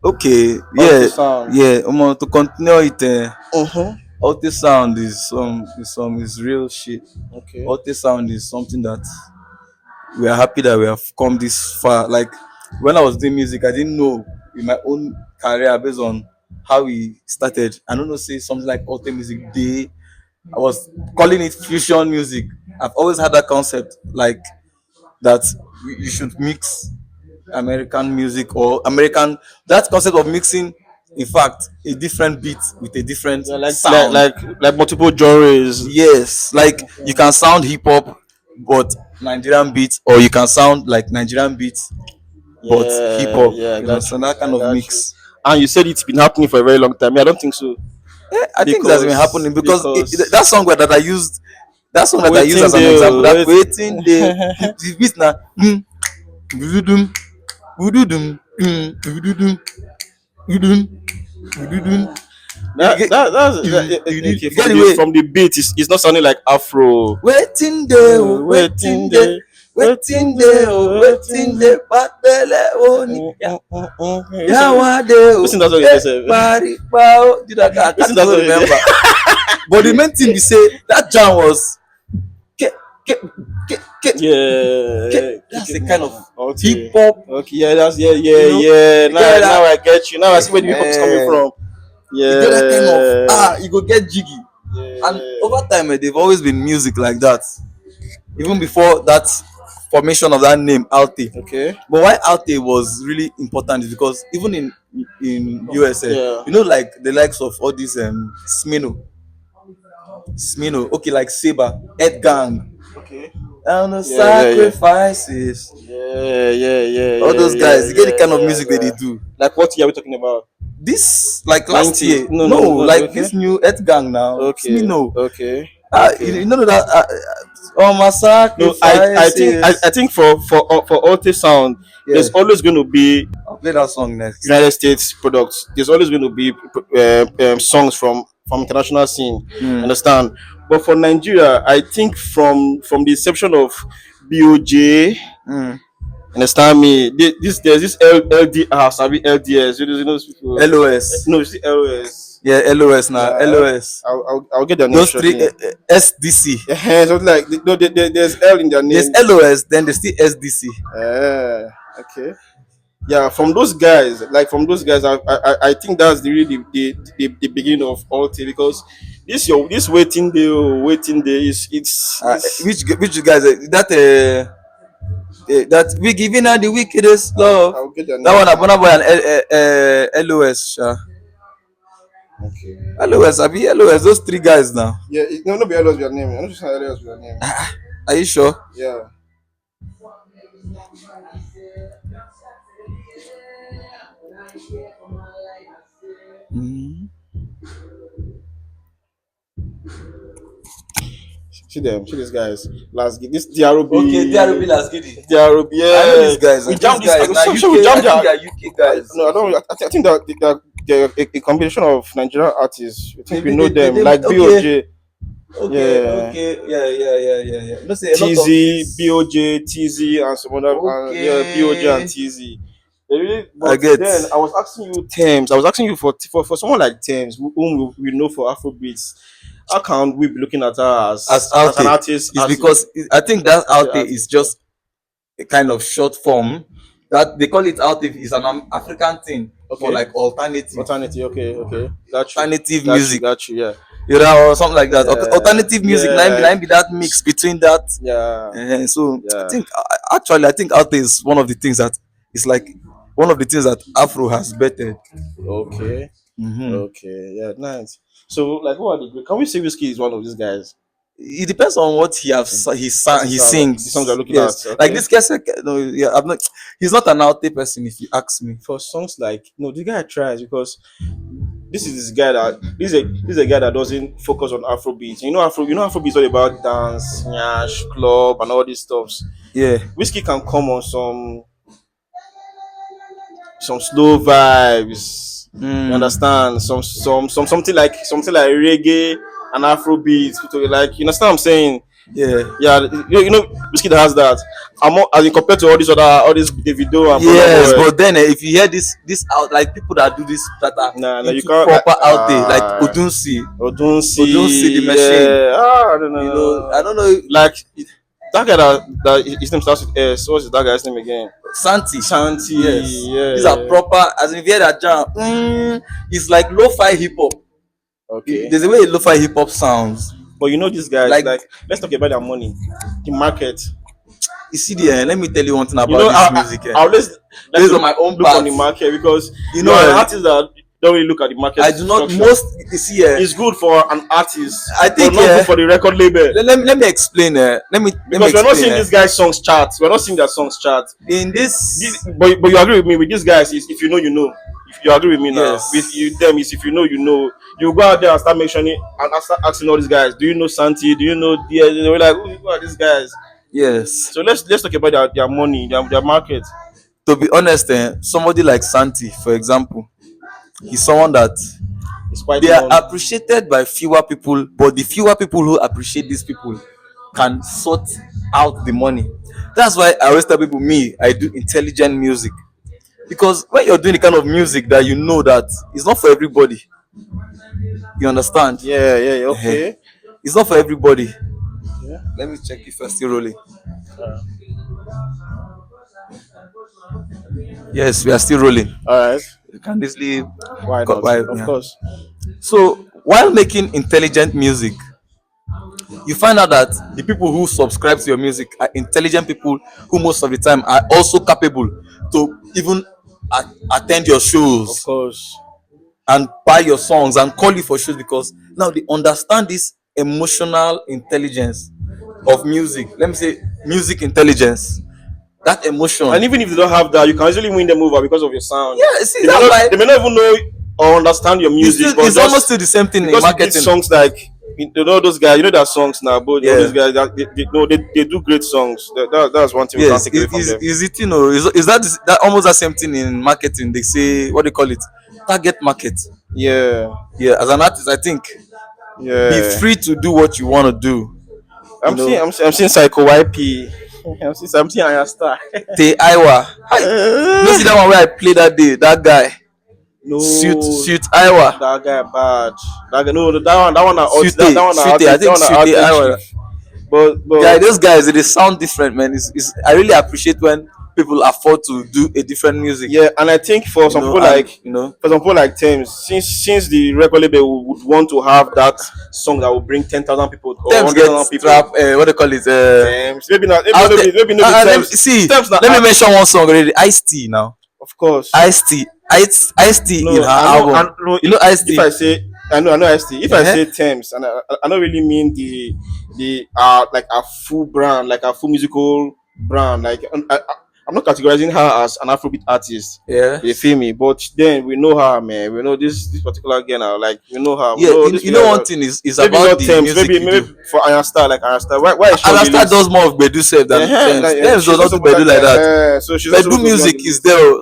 Okay, Alte yeah, sound. yeah. To continue it, Uh-huh. Alte sound is real shit. Okay. Alte sound is something that we are happy that we have come this far. Like when I was doing music, I didn't know in my own career based on how we started. I don't know, say something like Alte Music Day. I was calling it fusion music. I've always had that concept, like that you should mix American music or American, that concept of mixing, in fact, a different beat with a different Yeah, sound. like multiple genres. Yes, like you can sound hip hop but Nigerian beats, or you can sound like Nigerian beats but hip Yeah, hop. yeah, I You know, got so you. that kind I of got you. mix. And you said it's been happening for a very long time. Yeah, I don't think so. I think that's been happening because Because that song that I used, that song that I used waiting as an example, there, that wait. waiting the beat now, Ududum, ududum, ududum, ududum, ududum. You get, Okay. you get From the the way. beat, it's not sounding like Afro. Waiting day, oh, Waiting waiting day, there, waiting waiting day, there, oh, waiting waiting day, there. bad belly, oh, Listen, Yawade, oh, listen, that's what eh, they say. bari, bao. Dude, I Listen, can't that's even what they remember. But the main thing we say that jam was ke, ke, ke, Yeah. that's a kind of hip Okay. hop, Okay. Yeah. That's you know. yeah. You get Now that? I get you. Now I see where the hip hop is coming Eh, from. you get that kind of Yeah. you go get jiggy. And Yeah. over time, they've always been music like that. Even before that formation of that name, Alte. Okay. But why Alte was really important is because even in USA, Yeah. you know, like the likes of all these Smino, okay, like Saber, Ed Gang, Okay. and the Yeah. Yeah. Yeah. sacrifices. Yeah. Yeah. Yeah. All Yeah. those Yeah. guys, you get the Yeah. kind of Yeah. music that they Yeah. do. Like what year are we talking about? This like last 90s. year, No. no, No. No. No. like Okay. this new Ed Gang now, Okay. Smino. Okay. You Okay. know that all my No, I sacrifices. think for Alte sound, Yeah, there's always going to be I'll play that song next. United States products. There's always going to be songs from international scene. Mm. Understand? But for Nigeria, I think from the inception of BOJ, Mm. understand me. There's this LDR, Sabi LDS. You know those people. LOS. No, it's LOS. Yeah, LOS now. Yeah, LOS. I'll get their name Those three shortly. SDC. Yeah, something like no, there's L in their There's name. LOS, then there's still SDC. Okay. Yeah, from those guys, I think that's the really the beginning of Alte because this waiting day is it's Which guys? That we giving her the wickedest love. I'll get their That name. one, Abona Boy and LOS. Okay. LOS, I be LOS. Those three guys now. Yeah, no, be LOS your name. I'm not just LOS your name. Are you sure? Yeah. Mm. See them, see these guys. Last this DRB. Okay, DRB Las Giddy. DRB, I know yeah. these guys. We These jammed this. guys. Now So we UK, I jammed think that. they are UK guys. No, I don't. I think that they're a combination of Nigerian artists. I think we Maybe know them, like okay. BOJ, Okay, yeah, okay, yeah. You know, say a lot of TZ, this. BOJ, TZ, and some other, yeah, BOJ and Okay, TZ. They really, I but get. then I was asking you Thames. I was asking you for someone like Thames, whom we know for Afrobeats. How can we be looking at her As as an Alte, artist? it's because I think that Alte is Artist, yeah. just a kind of short form that they call it Alte is an African thing for Okay. like alternative Alternative, okay, got you, alternative got music, you, got you, yeah, you know, or something like that. yeah, Alternative music, yeah, nine be that mix between that. yeah, So I yeah. think actually I think Alte is one of the things that is like one of the things that Afro has bettered. Okay, Hmm. okay, yeah, nice. So, like, who are the? Can we say Whiskey is one of these guys? It depends on what What's he the songs you're sings. looking Yes, at? like Okay. this guy said, no, yeah, I'm not. He's not an Alte person, if you ask me. For songs like no, the guy tries because this is a guy that doesn't focus on Afrobeat. You know Afrobeat is all about dance, nyash, club, and all these stuffs. Yeah. Whiskey can come on some slow vibes. You Mm. understand? Something like reggae and Afrobeat. Like you understand what I'm saying? Yeah. Yeah, Whiskey has that. As in compared to all these Davido and Burna Yes, Boy. but then if you hear this out, like people that do this that are Nah, no, you into can't. proper out there, like Odunsi, Odunsi the Odunsi, machine. yeah. No, no, You no, know, I no. don't know. Like that guy that his name starts with S. What's that guy's name again? Santi. Santi. Yes, these are Yeah. proper. As in, if you hear that jam, it's like lo-fi hip hop. Okay. There's a way lo-fi hip hop sounds. But these guys, Like like, let's talk about their money, the market. you see, there. Let me tell you one thing You about know, this music. I always like Based to on my own look on part, the market because you you are an know, artist that don't really look at the market I do not. structure. Most you see, It's good for an artist, I but think not good for the record label. let me explain. Let me Because we're not explain. seeing these guys' songs chart. We're not seeing their songs chart. In this, But you agree with me with these guys is if you know you know. If you agree with me now, with yes, you them is if you know you know. You go out there and start mentioning and start asking all these guys. Do you know Santi? Do you know DS? They were like, who are these guys? yes. So let's talk about their money, their market. To be honest, somebody like Santi, for example, he's someone that It's quite they are known. appreciated by fewer people, but the fewer people who appreciate these people can sort out the money. That's why I always tell people, me, I do intelligent music. Because when you're doing the kind of music that you know that it's not for everybody, you understand? Yeah, yeah, yeah, Ehen. okay. It's not for everybody. Yeah. Let me check if you're still rolling. Yes, we are still rolling. All right. You can easily Why cut not? by. Of Yeah. course. So while making intelligent music, you find out that the people who subscribe to your music are intelligent people who most of the time are also capable to even attend your Of shows course. and buy your songs and call you for shows because now they understand this emotional intelligence of music. Let me say music intelligence. That And emotion. even if they don't have that, you can easily win them over because of your sound. Yeah, see, They may that's not why they may not even know or understand your it's music, still but it's almost just still the same thing in because you did marketing. songs like those guys, their songs now, but all these Yeah. guys that they do great songs. That's one thing we can't Yes, take away from them. is it is that almost the same thing in marketing? They say what they call it, target market. Yeah, Yeah, as an artist, I think be yeah. free to do what you want to do. You know, I'm seeing Psycho YP. I'm seeing Ayastar. Te Iwa. Hi. You know, see that one where I played that day. That guy, No, suit Iwa, that guy bad. That guy, no, that one Sute, that one Sute. I that think one Sute Alte Iwa. chief. But Guy, but those guys they sound different, man. I really appreciate when people afford to do a different music. yeah, and I think for You some know, people and like you know, Thames, since the record label would want to have that song that will bring 10,000 people or Thames get 100,000 people, trap. What they call it? Thames maybe not Out there. maybe no be Let me Thames. see. Thames na Let me mention one song already. Ice T now. of course. Ice T. Ice T in No, her album. know You know Ice if T. I say I know ST. If I Uh-huh. say Thames, and I don't really mean the like a full brand, like a full musical brand. Like I'm not categorizing her as an Afrobeat artist. You Yes. feel me? But then we know her, man. We know this particular girl now. Like we know her. We Yeah. know You, this you know girl. one thing is Maybe about not the Thames. music you Maybe do. for Iron Star, like Iron Star. Why is she on the Alasta list? does more of Bedu self than Yeah, Thames. like, Thames she's does not not do supposed Bedu like that. so she's not Bedu supposed to be on the music is list. there.